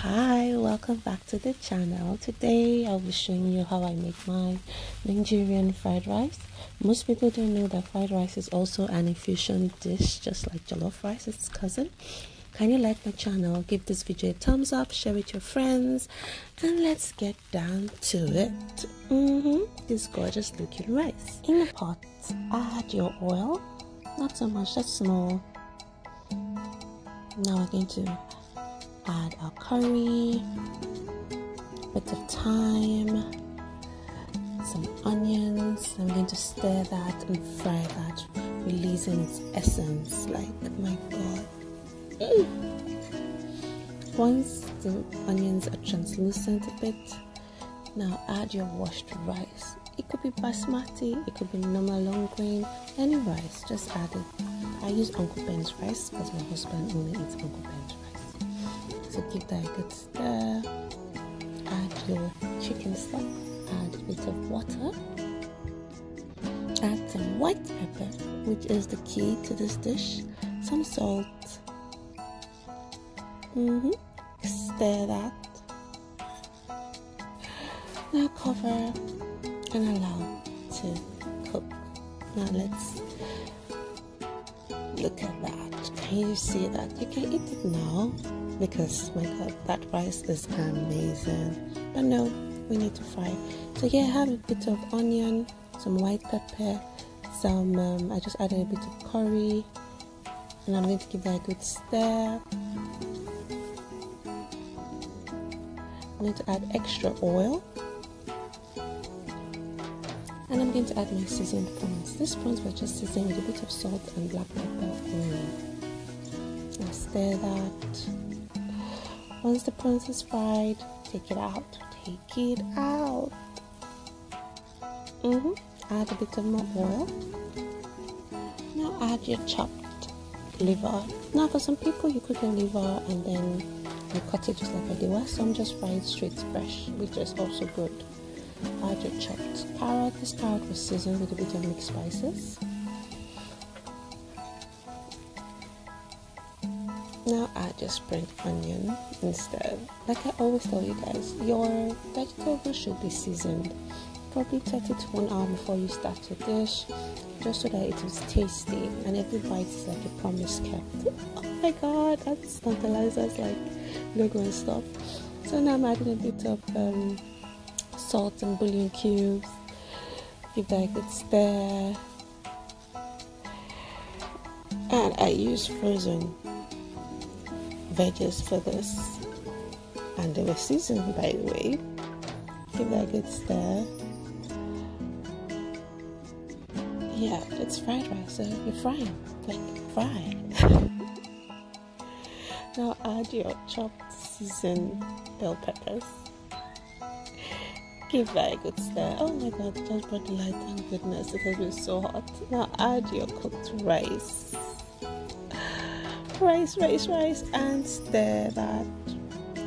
Hi, welcome back to the channel. Today I'll be showing you how I make my Nigerian fried rice. Most people don't know that fried rice is also an infusion dish, just like jollof rice, its cousin. Can you like my channel? Give this video a thumbs up, share with your friends, and let's get down to it. This gorgeous looking rice. In a pot, add your oil, not so much, just small. Now we're going to add our curry, bit of thyme, some onions. I'm going to stir that and fry that, releasing its essence. Like, my god. Once the onions are translucent a bit, now add your washed rice. It could be basmati, it could be normal long grain, any rice, just add it. I use Uncle Ben's rice because my husband only eats Uncle Ben's rice. So give that a good stir. Add your chicken stock, add a bit of water, add some white pepper, which is the key to this dish, some salt. Stir that. Now cover and allow to cook. Now let's look at that. Can you see that? You can eat it now because, my god, that rice is amazing. But no, we need to fry. So here I have a bit of onion, some white pepper, some I just added a bit of curry, and I'm going to give that a good stir. I'm going to add extra oil, and I'm going to add my seasoned prawns. These prawns were just seasoned with a bit of salt and black pepper only. Now stir that. Once the prawns is fried, take it out. Take it out. Add a bit of more oil. Now add your chopped liver. Now for some people you cook your liver and then you cut it just like I do. Some just fry it straight fresh, which is also good. Add your chopped carrot. This carrot was seasoned with a bit of mixed spices. Now add your spring onion instead. Like I always tell you guys, your vegetables should be seasoned probably 30 to 1 hour before you start your dish, just so that it is tasty and every bite is like a promise kept. Oh my god, that's tantalizes like logo and stuff. So now I'm adding a bit of salt and bouillon cubes. Give that a good stir. And I use frozen veggies for this, and they were seasoned, by the way. Give that a good stir. Yeah, it's fried rice, so you're frying, like fry. Now add your chopped seasoned bell peppers. Give that a good stir. Oh my god, it just brought the light, thank goodness, it has been so hot. Now add your cooked rice. Rice, and stir that.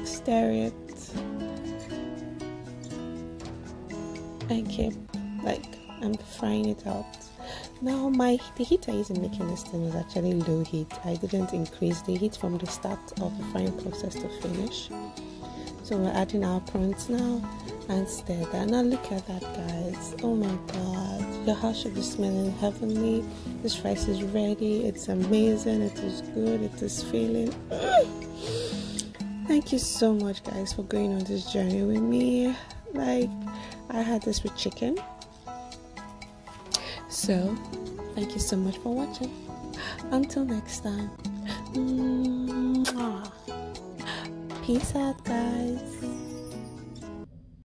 Stir it. And keep, like, I'm frying it out. Now the heat I used in making this thing was actually low heat. I didn't increase the heat from the start of the frying process to finish. So we're adding our prawns now and stir that. Now look at that, guys. Oh my god, your house should be smelling heavenly. This rice is ready. It's amazing. It is good. It is feeling. Thank you so much, guys, for going on this journey with me. Like, I had this with chicken. So thank you so much for watching. Until next time. Peace out, guys.